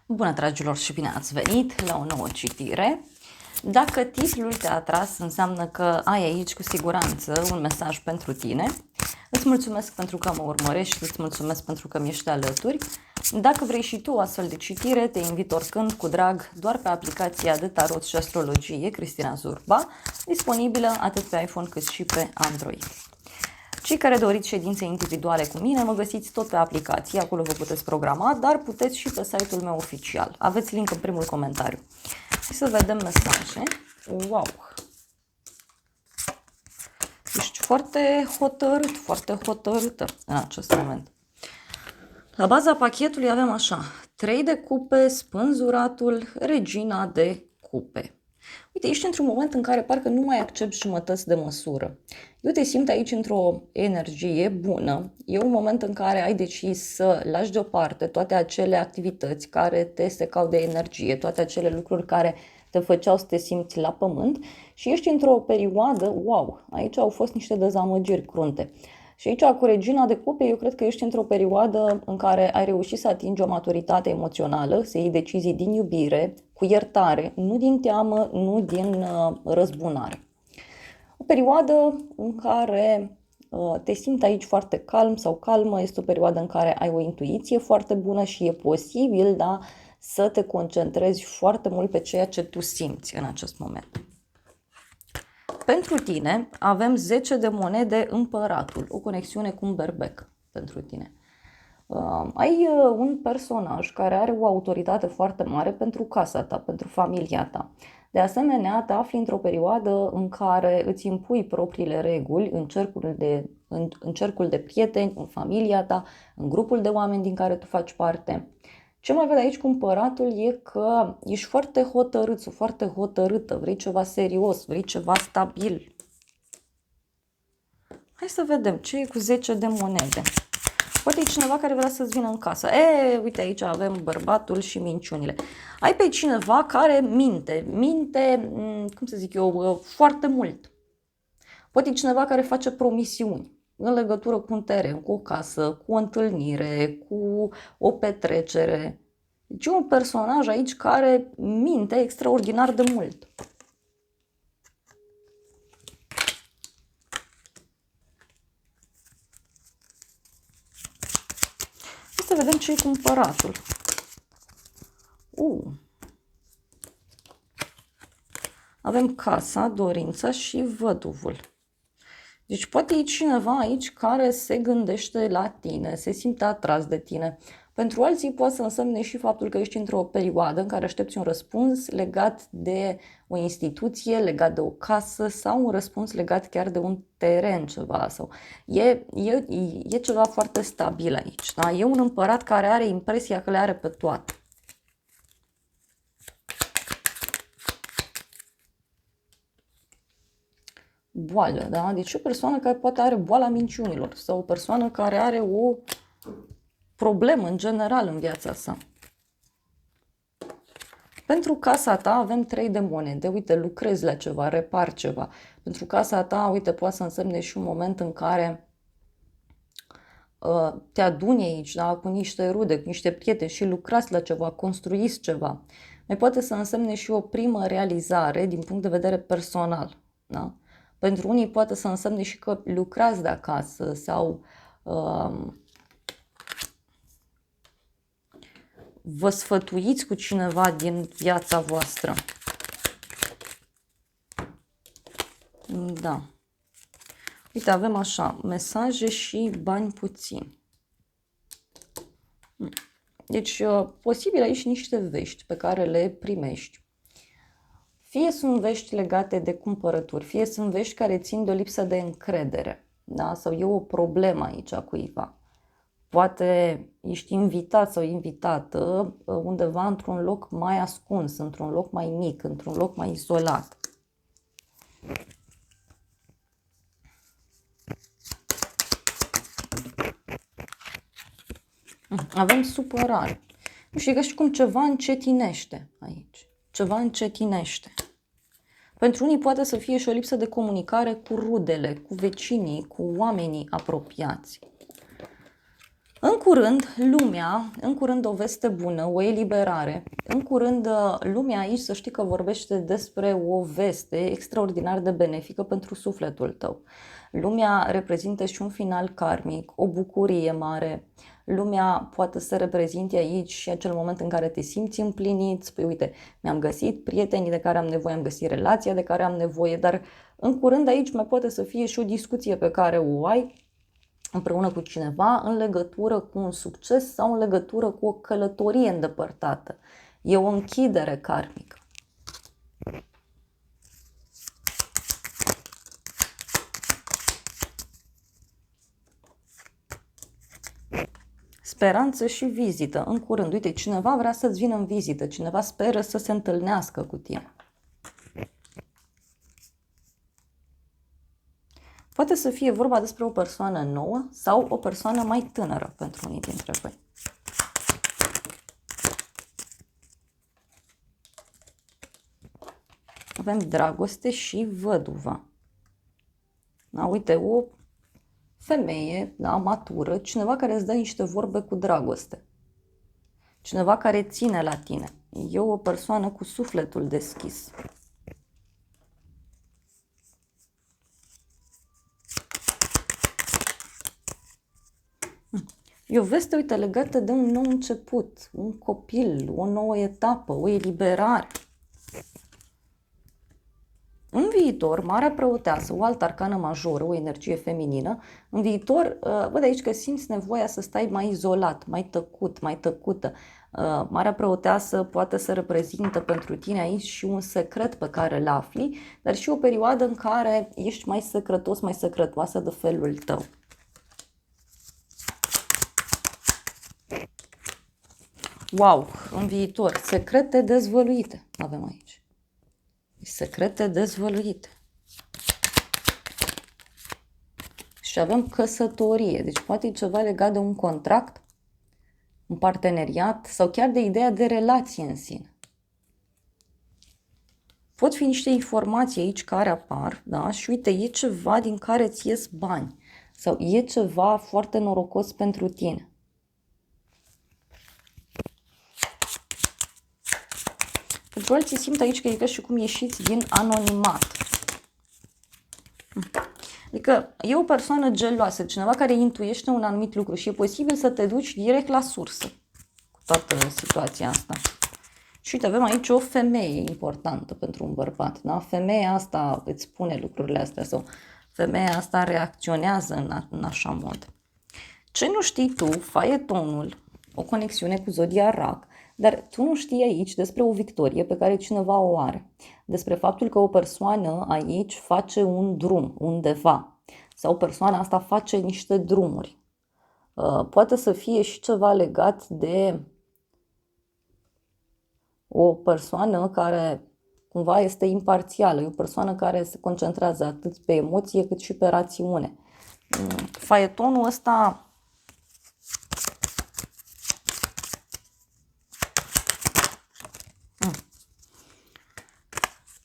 Bună, dragilor, și bine ați venit la o nouă citire. Dacă titlul te-a atras, înseamnă că ai aici cu siguranță un mesaj pentru tine. Îți mulțumesc pentru că mă urmărești, îți mulțumesc pentru că mi ești alături. Dacă vrei și tu o astfel de citire, te invit oricând cu drag doar pe aplicația de tarot și astrologie Cristina Zurba, disponibilă atât pe iPhone cât și pe Android. Cei care doriți ședințe individuale cu mine, mă găsiți tot pe aplicație, acolo vă puteți programa, dar puteți și pe site-ul meu oficial. Aveți link în primul comentariu. Și să vedem mesaje. Wow! Ești foarte hotărât, foarte hotărâtă în acest moment. La baza pachetului avem așa: 3 de cupe, spânzuratul, regina de cupe. Uite, ești într-un moment în care parcă nu mai accepti jumătăți de măsură. Eu te simt aici într-o energie bună. E un moment în care ai decis să lași deoparte toate acele activități care te secau de energie, toate acele lucruri care te făceau să te simți la pământ și ești într-o perioadă, wow, aici au fost niște dezamăgiri crunte. Și aici, cu regina de cupe, eu cred că ești într-o perioadă în care ai reușit să atingi o maturitate emoțională, să iei decizii din iubire, cu iertare, nu din teamă, nu din răzbunare. O perioadă în care te simți aici foarte calm sau calmă, este o perioadă în care ai o intuiție foarte bună și e posibil, da, să te concentrezi foarte mult pe ceea ce tu simți în acest moment. Pentru tine avem 10 de monede, împăratul, o conexiune cu un berbec pentru tine. Ai un personaj care are o autoritate foarte mare pentru casa ta, pentru familia ta. De asemenea, te afli într-o perioadă în care îți impui propriile reguli în cercul de prieteni, în familia ta, în grupul de oameni din care tu faci parte. Ce mai văd aici cu împăratul e că ești foarte hotărât sau foarte hotărâtă, vrei ceva serios, vrei ceva stabil. Hai să vedem ce e cu 10 de monede. Poate e cineva care vrea să-ți vină în casă. Uite, aici avem bărbatul și minciunile. Ai pe cineva care minte, cum să zic eu, foarte mult. Poate e cineva care face promisiuni în legătură cu un teren, cu o casă, cu o întâlnire, cu o petrecere. Deci e un personaj aici care minte extraordinar de mult. Să vedem ce e cu împăratul. Avem casa, dorința și văduvul. Deci poate e cineva aici care se gândește la tine, se simte atras de tine. Pentru alții poate să însemne și faptul că ești într-o perioadă în care aștepți un răspuns legat de o instituție, legat de o casă sau un răspuns legat chiar de un teren ceva. Sau e ceva foarte stabil aici. Da? E un împărat care are impresia că le are pe toate. Boală, da? Deci o persoană care poate are boala minciunilor sau o persoană care are o problemă în general în viața sa. Pentru casa ta avem 3 de monede. Uite, lucrezi la ceva, repar ceva. Pentru casa ta, uite, poate să însemne și un moment în care te aduni aici, da, cu niște rude, cu niște prieteni și lucrați la ceva, construiți ceva. Mai poate să însemne și o primă realizare din punct de vedere personal. Da? Pentru unii poate să însemne și că lucrați de acasă sau vă sfătuiți cu cineva din viața voastră. Da. Uite, avem așa, mesaje și bani puțini. Deci, posibil aici niște vești pe care le primești. Fie sunt vești legate de cumpărături, fie sunt vești care țin de o lipsă de încredere. Da? Sau e o problemă aici cuiva. Poate ești invitat sau invitată undeva într-un loc mai ascuns, într-un loc mai mic, într-un loc mai izolat. Avem supărare. Nu știu, că și cum ceva încetinește aici. Ceva încetinește. Pentru unii poate să fie și o lipsă de comunicare cu rudele, cu vecinii, cu oamenii apropiați. În curând o veste bună, o eliberare. În curând, lumea aici să știi că vorbește despre o veste extraordinar de benefică pentru sufletul tău. Lumea reprezintă și un final karmic, o bucurie mare. Lumea poate să reprezinte aici și acel moment în care te simți împlinit, spui, uite, mi-am găsit prietenii de care am nevoie, am găsit relația de care am nevoie, dar în curând aici mai poate să fie și o discuție pe care o ai împreună cu cineva în legătură cu un succes sau în legătură cu o călătorie îndepărtată. E o închidere karmică. Speranță și vizită. În curând, uite, cineva vrea să-ți vină în vizită, cineva speră să se întâlnească cu tine. Poate să fie vorba despre o persoană nouă sau o persoană mai tânără pentru unii dintre voi. Avem dragoste și văduva. Da, uite, o femeie, da, matură, cineva care îți dă niște vorbe cu dragoste. Cineva care ține la tine. E o persoană cu sufletul deschis. E o veste, uite, legată de un nou început, un copil, o nouă etapă, o eliberare. În viitor, Marea Preoteasă, o altă arcană majoră, o energie feminină, în viitor, văd aici că simți nevoia să stai mai izolat, mai tăcut, mai tăcută. Marea Preoteasă poate să reprezintă pentru tine aici și un secret pe care îl afli, dar și o perioadă în care ești mai secretos, mai secretoasă de felul tău. Wow, în viitor, secrete dezvăluite avem aici. Secrete dezvăluite. Și avem căsătorie, deci poate e ceva legat de un contract, un parteneriat sau chiar de ideea de relație în sine. Pot fi niște informații aici care apar, da? Și uite, e ceva din care îți ies bani sau e ceva foarte norocos pentru tine. Pentru alții simt aici că e ca și cum ieșiți din anonimat. Adică e o persoană geloasă, cineva care intuiește un anumit lucru și e posibil să te duci direct la sursă cu toată situația asta. Și uite, avem aici o femeie importantă pentru un bărbat. Da? Femeia asta îți spune lucrurile astea sau femeia asta reacționează în așa mod. Ce nu știi tu, faetonul, o conexiune cu Zodia Rac, dar tu nu știi aici despre o victorie pe care cineva o are. Despre faptul că o persoană aici face un drum undeva. Sau persoana asta face niște drumuri. Poate să fie și ceva legat de o persoană care cumva este imparțială. E o persoană care se concentrează atât pe emoție cât și pe rațiune. Faetonul ăsta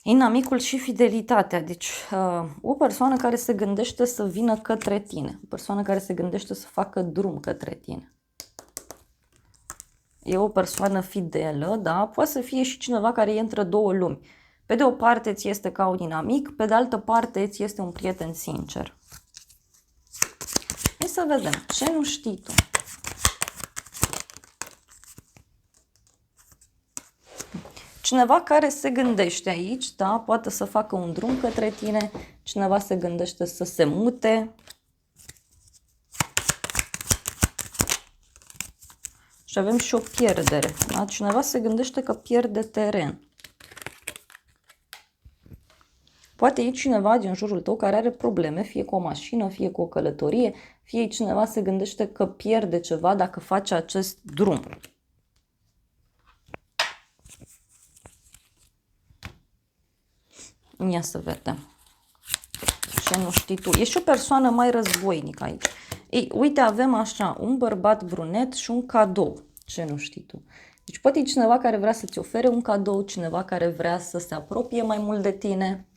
inamicul și fidelitatea, deci o persoană care se gândește să vină către tine, o persoană care se gândește să facă drum către tine. E o persoană fidelă, da? Poate să fie și cineva care e între două lumi. Pe de o parte ți este ca un inamic, pe de altă parte ți este un prieten sincer. Hai să vedem, ce nu știi tu? Cineva care se gândește aici, da, poate să facă un drum către tine, cineva se gândește să se mute. Și avem și o pierdere, da? Cineva se gândește că pierde teren. Poate e cineva din jurul tău care are probleme, fie cu o mașină, fie cu o călătorie, fie cineva se gândește că pierde ceva dacă face acest drum. Ia să vedem. Ce nu știi tu? Ești o persoană mai războinică aici. Ei, uite, avem așa, un bărbat brunet și un cadou. Ce nu știi tu? Deci poate e cineva care vrea să-ți ofere un cadou, cineva care vrea să se apropie mai mult de tine.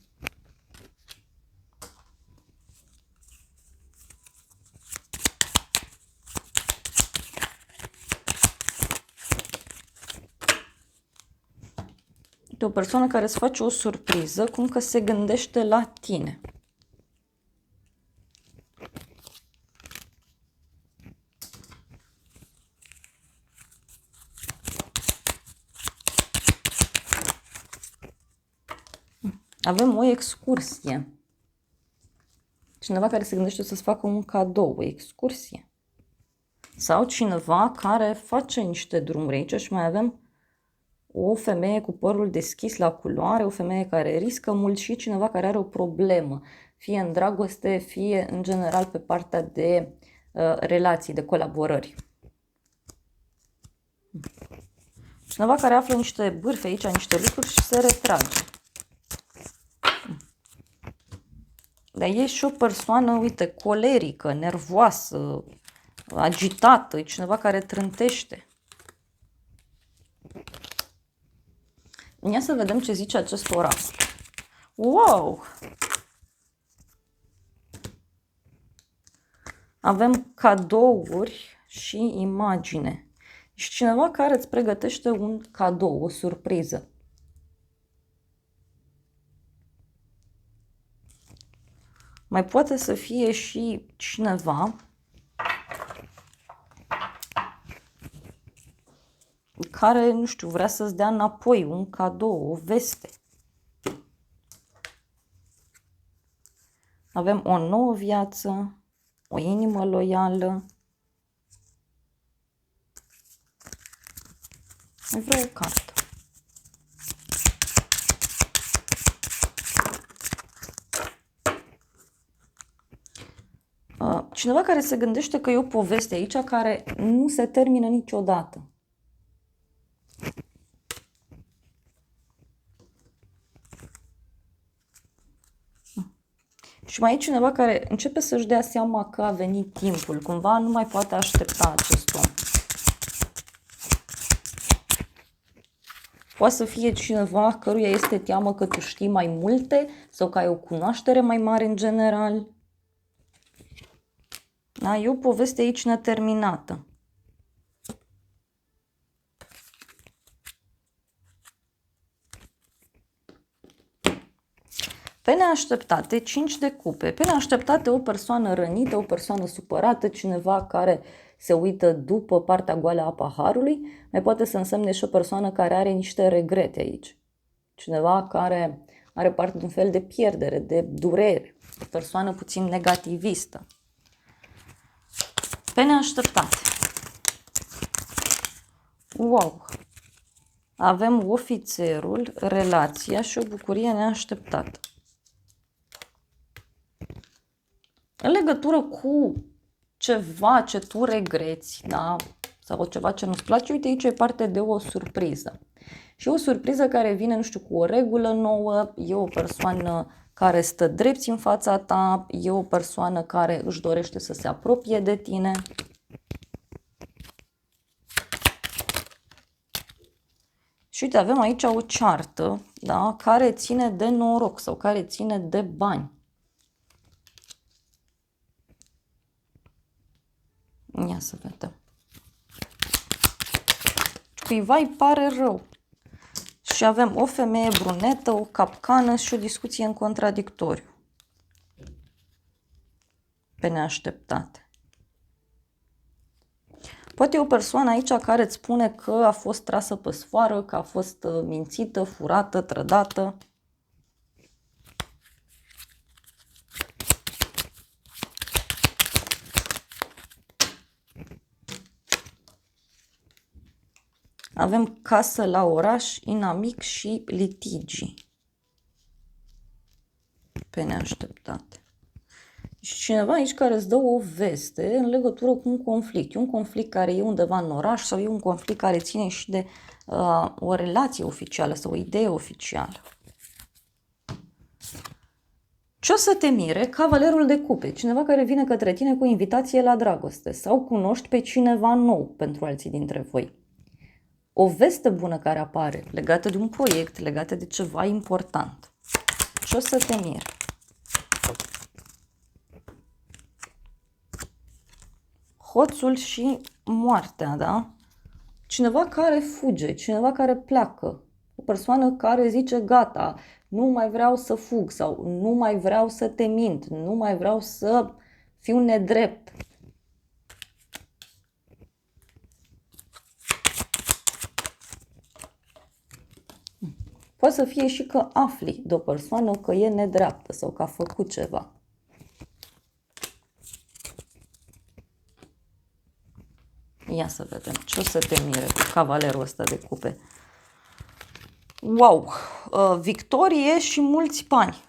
De o persoană care îți face o surpriză, cum că se gândește la tine. Avem o excursie. Cineva care se gândește să-ți facă un cadou, o excursie. Sau cineva care face niște drumuri aici și mai avem o femeie cu părul deschis la culoare, o femeie care riscă mult și cineva care are o problemă, fie în dragoste, fie în general pe partea de relații, de colaborări. Cineva care află niște bârfe aici, niște lucruri și se retrage. Dar e și o persoană, uite, colerică, nervoasă, agitată, e cineva care trântește. Ia să vedem ce zice acest oracol. Wow! Avem cadouri și imagine. Și cineva care îți pregătește un cadou, o surpriză. Mai poate să fie și cineva care, nu știu, vrea să-ți dea înapoi un cadou, o veste. Avem o nouă viață, o inimă loială. Mai vreau o carte. Cineva care se gândește că e o poveste aici care nu se termină niciodată. Și mai e cineva care începe să-și dea seama că a venit timpul. Cumva nu mai poate aștepta acest om. Poate să fie cineva căruia este teamă că tu știi mai multe sau că ai o cunoaștere mai mare în general. Da? E o poveste aici neterminată. Pe neașteptate, 5 de cupe. Pe neașteptate, o persoană rănită, o persoană supărată, cineva care se uită după partea goală a paharului. Mai poate să însemne și o persoană care are niște regrete aici. Cineva care are parte de un fel de pierdere, de durere. O persoană puțin negativistă. Pe neașteptate. Wow! Avem ofițerul, relația și o bucurie neașteptată. În legătură cu ceva ce tu regreți, da? Sau ceva ce nu-ți place, uite aici e parte de o surpriză. Și o surpriză care vine, nu știu, cu o regulă nouă, e o persoană care stă drept în fața ta, e o persoană care își dorește să se apropie de tine. Și uite, avem aici o ceartă, da? Care ține de noroc sau care ține de bani. Ia să vedem. Cuiva îi pare rău. Și avem o femeie brunetă, o capcană și o discuție în contradictoriu. Pe neașteptate. Poate e o persoană aici care îți spune că a fost trasă pe sfoară, că a fost mințită, furată, trădată. Avem casă la oraș, inamic și litigii. Pe neașteptate. Și cineva aici care îți dă o veste în legătură cu un conflict. E un conflict care e undeva în oraș sau e un conflict care ține și de o relație oficială sau o idee oficială. Ce o să te mire? Cavalerul de cupe. Cineva care vine către tine cu invitație la dragoste sau cunoști pe cineva nou pentru alții dintre voi. O veste bună care apare legată de un proiect, legată de ceva important. Ce o să te mire? Hoțul și moartea, da? Cineva care fuge, cineva care pleacă. O persoană care zice gata, nu mai vreau să fug sau nu mai vreau să te mint, nu mai vreau să fiu nedrept. Poate să fie și că afli de o persoană că e nedreaptă sau că a făcut ceva. Ia să vedem ce o să te mire cu cavalerul ăsta de cupe. Wow! Victorie și mulți bani.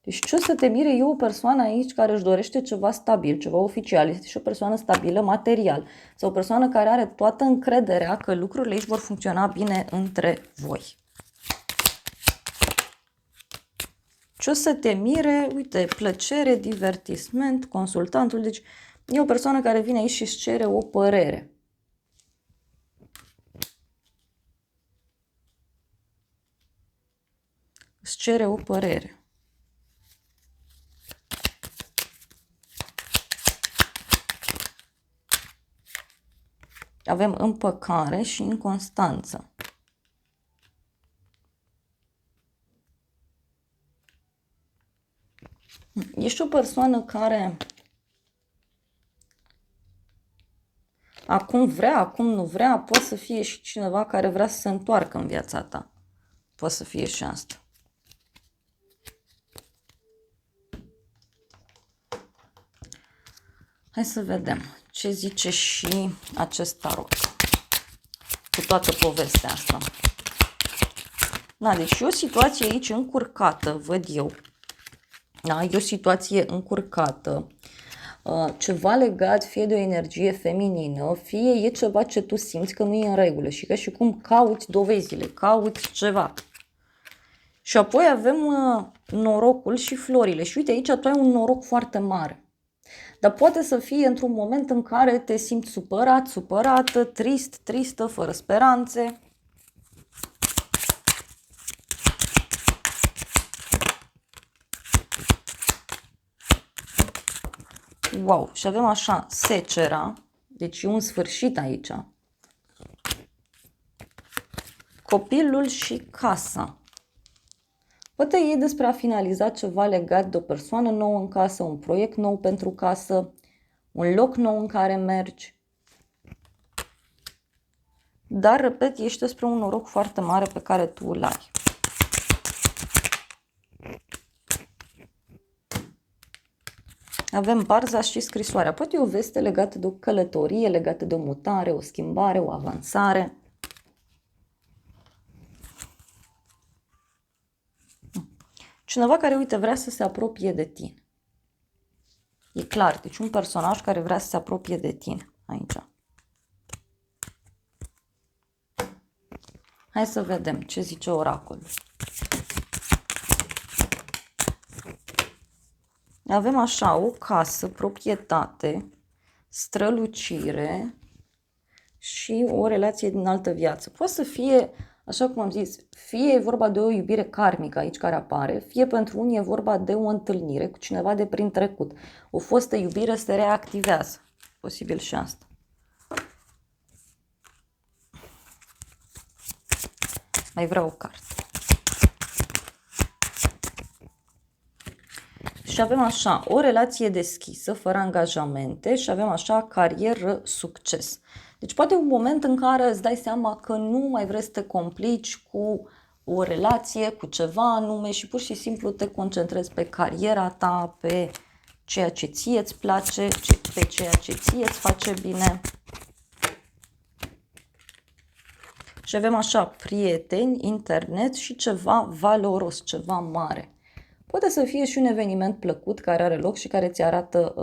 Deci ce o să te mire e o persoană aici care își dorește ceva stabil, ceva oficial. Este și o persoană stabilă material. Sau o persoană care are toată încrederea că lucrurile aici vor funcționa bine între voi. Ce o să te mire? Uite, plăcere, divertisment, consultantul. Deci e o persoană care vine aici și își cere o părere. Îți cere o părere. Avem împăcare și inconstanță. Ești o persoană care acum vrea, acum nu vrea, poate să fie și cineva care vrea să se întoarcă în viața ta. Poate să fie și asta. Hai să vedem ce zice și acest tarot cu toată povestea asta. Da, deci e o situație aici încurcată, văd eu. Da, e o situație încurcată. Ceva legat fie de o energie feminină, fie e ceva ce tu simți că nu e în regulă și că și cum cauți dovezile, cauți ceva. Și apoi avem norocul și florile. Și uite, aici tu ai un noroc foarte mare. Dar poate să fie într-un moment în care te simți supărat, supărată, trist, tristă, fără speranțe. Wow, și avem așa secera, deci e un sfârșit aici. Copilul și casa. Poate e despre a finaliza ceva legat de o persoană nouă în casă, un proiect nou pentru casă, un loc nou în care mergi. Dar, repet, ești despre un noroc foarte mare pe care tu îl ai. Avem barza și scrisoarea. Poate e o veste legată de o călătorie, legată de o mutare, o schimbare, o avansare. Cineva care, uite, vrea să se apropie de tine. E clar, deci un personaj care vrea să se apropie de tine aici. Hai să vedem ce zice oracolul. Avem așa o casă, proprietate, strălucire și o relație din altă viață. Poate să fie, așa cum am zis, fie e vorba de o iubire karmică aici care apare, fie pentru unii e vorba de o întâlnire cu cineva de prin trecut. O fostă iubire se reactivează. Posibil și asta. Mai vreau o carte. Și avem așa, o relație deschisă, fără angajamente și avem așa, carieră, succes. Deci poate un moment în care îți dai seama că nu mai vrei să te complici cu o relație, cu ceva anume și pur și simplu te concentrezi pe cariera ta, pe ceea ce ție îți place, pe ceea ce ție îți face bine. Și avem așa, prieteni, internet și ceva valoros, ceva mare. Poate să fie și un eveniment plăcut care are loc și care ți arată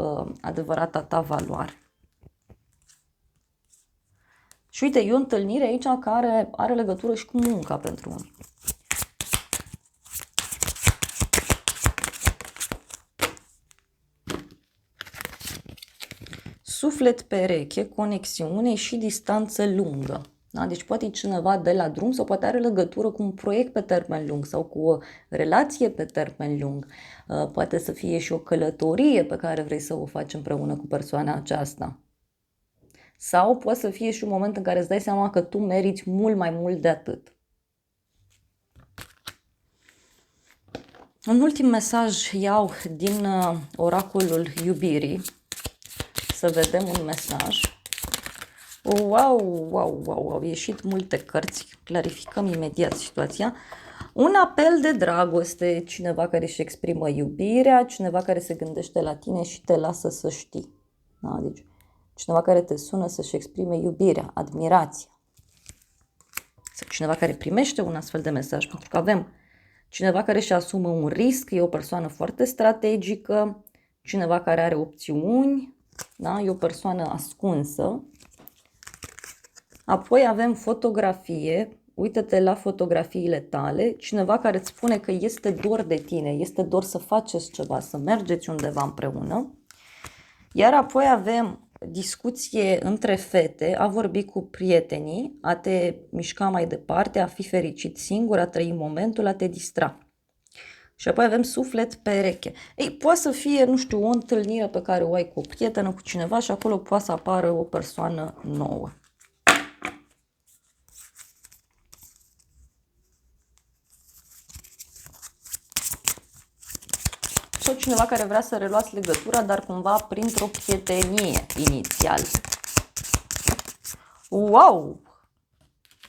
adevărata ta valoare. Și uite, e o întâlnire aici care are legătură și cu munca pentru unii. Suflet pereche, conexiune și distanță lungă. Da? Deci poate e cineva de la drum sau poate are legătură cu un proiect pe termen lung sau cu o relație pe termen lung. Poate să fie și o călătorie pe care vrei să o faci împreună cu persoana aceasta. Sau poate să fie și un moment în care îți dai seama că tu meriți mult mai mult de atât. Un ultim mesaj iau din oracolul iubirii. Să vedem un mesaj. Wow, au ieșit multe cărți. Clarificăm imediat situația. Un apel de dragoste, cineva care își exprimă iubirea, cineva care se gândește la tine și te lasă să știi. Da? Deci, cineva care te sună să-și exprime iubirea, admirația. Sau cineva care primește un astfel de mesaj, pentru că avem cineva care își asumă un risc, e o persoană foarte strategică, cineva care are opțiuni, da? E o persoană ascunsă. Apoi avem fotografie, uită-te la fotografiile tale, cineva care îți spune că este dor de tine, este dor să faceți ceva, să mergeți undeva împreună. Iar apoi avem discuție între fete, a vorbi cu prietenii, a te mișca mai departe, a fi fericit singur, a trăi momentul, a te distra. Și apoi avem suflet pereche. Ei, poate să fie, nu știu, o întâlnire pe care o ai cu o prietenă, cu cineva și acolo poate să apară o persoană nouă. Sau cineva care vrea să reluați legătura, dar cumva printr-o prietenie inițial. Wow!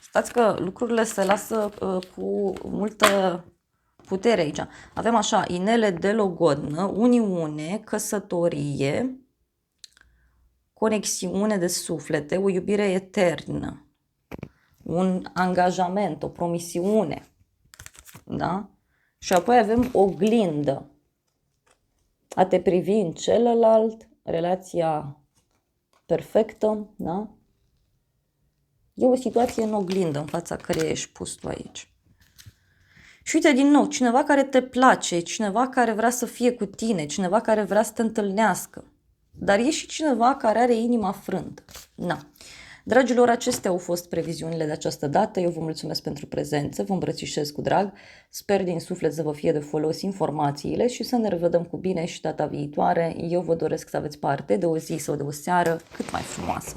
Stați că lucrurile se lasă cu multă putere aici. Avem așa, inele de logodnă, uniune, căsătorie, conexiune de suflete, o iubire eternă, un angajament, o promisiune. Da? Și apoi avem oglindă. A te privi în celălalt, relația perfectă, da? E o situație în oglindă în fața căreia ești pus tu aici. Și uite din nou, cineva care te place, cineva care vrea să fie cu tine, cineva care vrea să te întâlnească. Dar e și cineva care are inima frântă. Na. Dragilor, acestea au fost previziunile de această dată. Eu vă mulțumesc pentru prezență, vă îmbrățișez cu drag. Sper din suflet să vă fie de folos informațiile și să ne revedem cu bine și data viitoare. Eu vă doresc să aveți parte de o zi sau de o seară cât mai frumoasă.